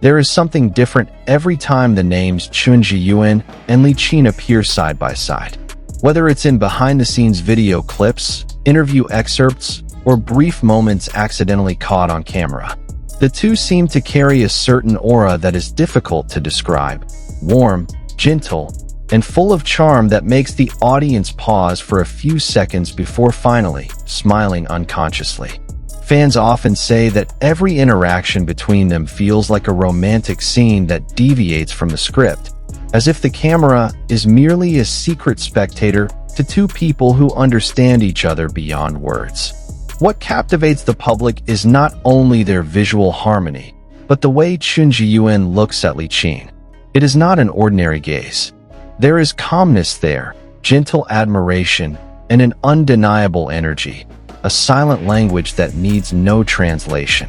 There is something different every time the names Chen Zheyuan and Li Qin appear side by side. Whether it's in behind-the-scenes video clips, interview excerpts, or brief moments accidentally caught on camera, the two seem to carry a certain aura that is difficult to describe, warm, gentle, and full of charm that makes the audience pause for a few seconds before finally smiling unconsciously. Fans often say that every interaction between them feels like a romantic scene that deviates from the script, as if the camera is merely a secret spectator to two people who understand each other beyond words. What captivates the public is not only their visual harmony, but the way Chen Zheyuan looks at Li Qin. It is not an ordinary gaze. There is calmness there, gentle admiration, and an undeniable energy. A silent language that needs no translation.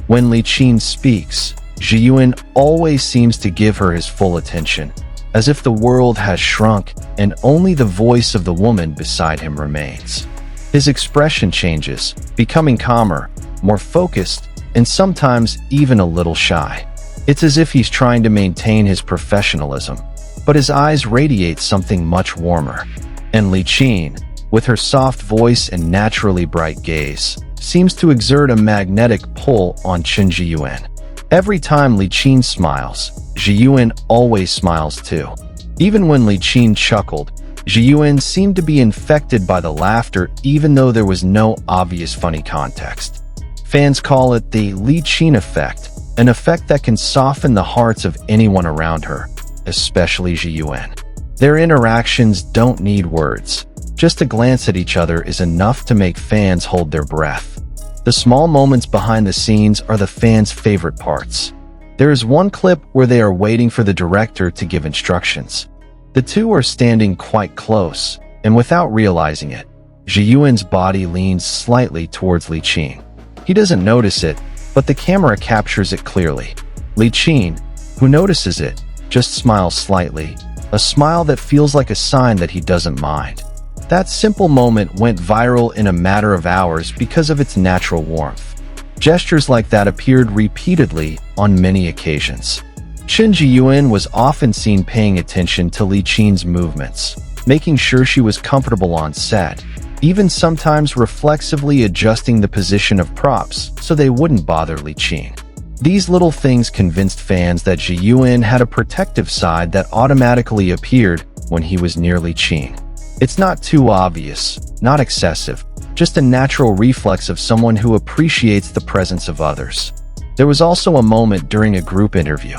When Li Qin speaks, Zheyuan always seems to give her his full attention, as if the world has shrunk and only the voice of the woman beside him remains. His expression changes, becoming calmer, more focused, and sometimes even a little shy. It's as if he's trying to maintain his professionalism, but his eyes radiate something much warmer. And Li Qin, with her soft voice and naturally bright gaze, seems to exert a magnetic pull on Chen Zheyuan. Every time Li Qin smiles, Zheyuan always smiles too. Even when Li Qin chuckled, Zheyuan seemed to be infected by the laughter even though there was no obvious funny context. Fans call it the Li Qin effect, an effect that can soften the hearts of anyone around her, especially Zheyuan. Their interactions don't need words. Just a glance at each other is enough to make fans hold their breath. The small moments behind the scenes are the fans' favorite parts. There is one clip where they are waiting for the director to give instructions. The two are standing quite close, and without realizing it, Zheyuan's body leans slightly towards Li Qin. He doesn't notice it, but the camera captures it clearly. Li Qin, who notices it, just smiles slightly, a smile that feels like a sign that he doesn't mind. That simple moment went viral in a matter of hours because of its natural warmth. Gestures like that appeared repeatedly on many occasions. Chen Zheyuan was often seen paying attention to Li Qin's movements, making sure she was comfortable on set, even sometimes reflexively adjusting the position of props so they wouldn't bother Li Qin. These little things convinced fans that Zheyuan had a protective side that automatically appeared when he was near Li Qin. It's not too obvious, not excessive, just a natural reflex of someone who appreciates the presence of others. There was also a moment during a group interview.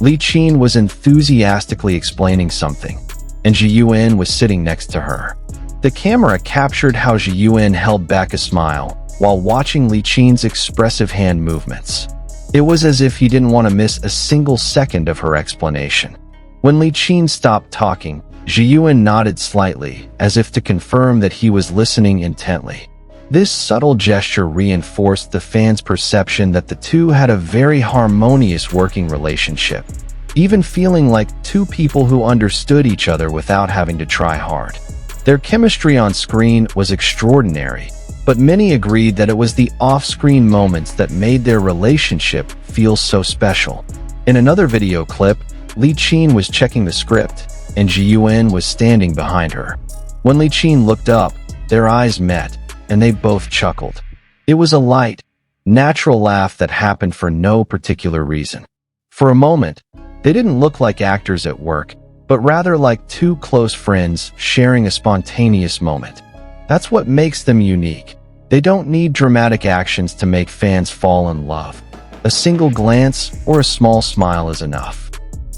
Li Qin was enthusiastically explaining something, and Zheyuan was sitting next to her. The camera captured how Zheyuan held back a smile while watching Li Qin's expressive hand movements. It was as if he didn't want to miss a single second of her explanation. When Li Qin stopped talking, Zheyuan nodded slightly, as if to confirm that he was listening intently. This subtle gesture reinforced the fans' perception that the two had a very harmonious working relationship, even feeling like two people who understood each other without having to try hard. Their chemistry on screen was extraordinary, but many agreed that it was the off-screen moments that made their relationship feel so special. In another video clip, Li Qin was checking the script, and Zheyuan was standing behind her. When Li Qin looked up, their eyes met, and they both chuckled. It was a light, natural laugh that happened for no particular reason. For a moment, they didn't look like actors at work, but rather like two close friends sharing a spontaneous moment. That's what makes them unique. They don't need dramatic actions to make fans fall in love. A single glance or a small smile is enough.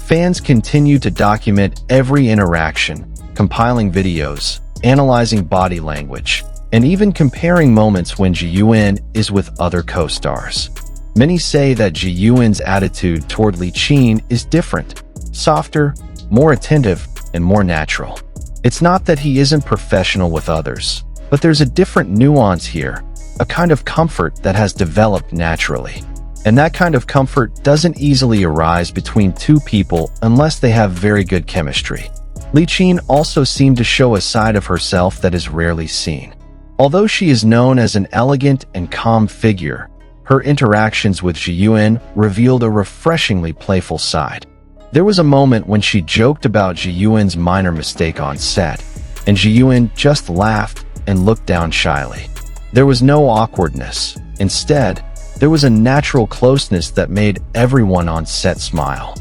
Fans continue to document every interaction, compiling videos, analyzing body language, and even comparing moments when Zheyuan is with other co-stars. Many say that Zheyuan's attitude toward Li Qin is different, softer, more attentive, and more natural. It's not that he isn't professional with others, but there's a different nuance here, a kind of comfort that has developed naturally. And that kind of comfort doesn't easily arise between two people unless they have very good chemistry. Li Qin also seemed to show a side of herself that is rarely seen. Although she is known as an elegant and calm figure, her interactions with Zheyuan revealed a refreshingly playful side. There was a moment when she joked about Zheyuan's minor mistake on set, and Zheyuan just laughed and looked down shyly. There was no awkwardness. Instead, there was a natural closeness that made everyone on set smile.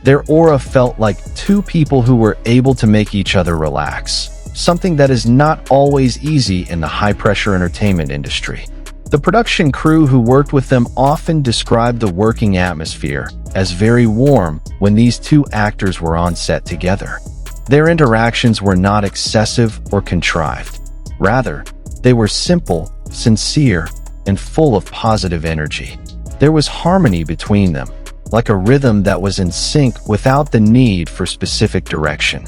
Their aura felt like two people who were able to make each other relax, something that is not always easy in the high-pressure entertainment industry. The production crew who worked with them often described the working atmosphere as very warm when these two actors were on set together. Their interactions were not excessive or contrived. Rather, they were simple, sincere, and full of positive energy. There was harmony between them, like a rhythm that was in sync without the need for specific direction.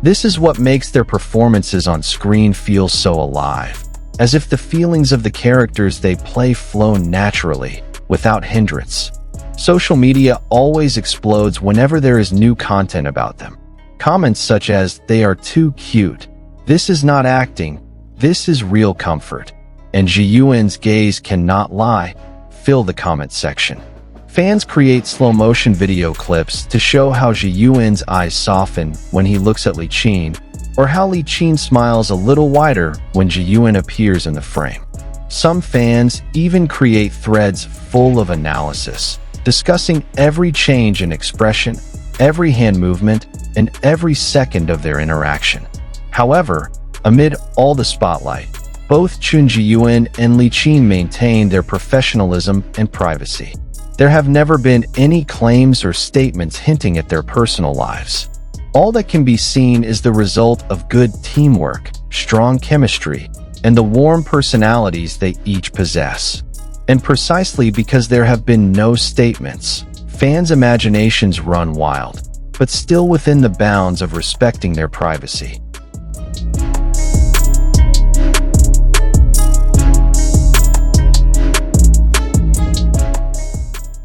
This is what makes their performances on screen feel so alive, as if the feelings of the characters they play flow naturally, without hindrance. Social media always explodes whenever there is new content about them. Comments such as, "They are too cute," "This is not acting," "This is real comfort," and "Zheyuan's gaze cannot lie" fill the comment section. Fans create slow-motion video clips to show how Zheyuan's eyes soften when he looks at Li Qin, or how Li Qin smiles a little wider when Zheyuan appears in the frame. Some fans even create threads full of analysis, discussing every change in expression, every hand movement, and every second of their interaction. However, amid all the spotlight, both Chen Zheyuan and Li Qin maintain their professionalism and privacy. There have never been any claims or statements hinting at their personal lives. All that can be seen is the result of good teamwork, strong chemistry, and the warm personalities they each possess. And precisely because there have been no statements, fans' imaginations run wild, but still within the bounds of respecting their privacy.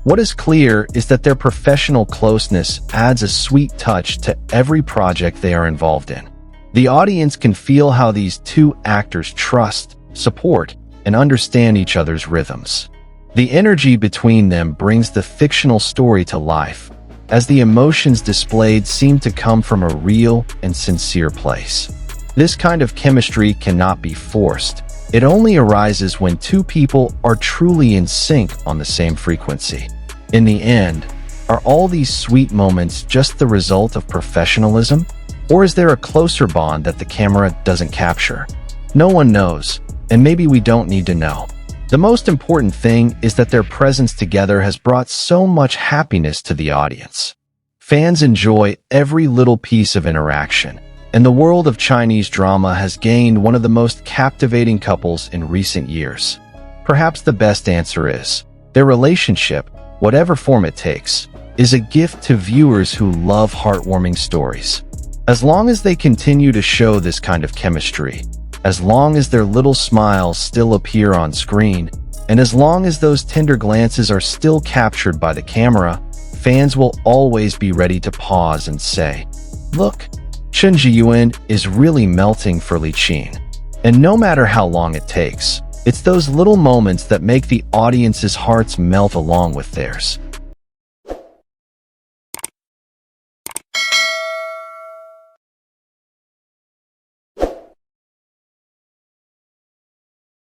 What is clear is that their professional closeness adds a sweet touch to every project they are involved in. The audience can feel how these two actors trust, support, and understand each other's rhythms. The energy between them brings the fictional story to life, as the emotions displayed seem to come from a real and sincere place. This kind of chemistry cannot be forced. It only arises when two people are truly in sync on the same frequency. In the end, are all these sweet moments just the result of professionalism? Or is there a closer bond that the camera doesn't capture? No one knows, and maybe we don't need to know. The most important thing is that their presence together has brought so much happiness to the audience. Fans enjoy every little piece of interaction, and the world of Chinese drama has gained one of the most captivating couples in recent years. Perhaps the best answer is, their relationship, whatever form it takes, is a gift to viewers who love heartwarming stories. As long as they continue to show this kind of chemistry, as long as their little smiles still appear on screen, and as long as those tender glances are still captured by the camera, fans will always be ready to pause and say, "Look, Chen Zheyuan is really melting for Li Qin." And no matter how long it takes, it's those little moments that make the audience's hearts melt along with theirs.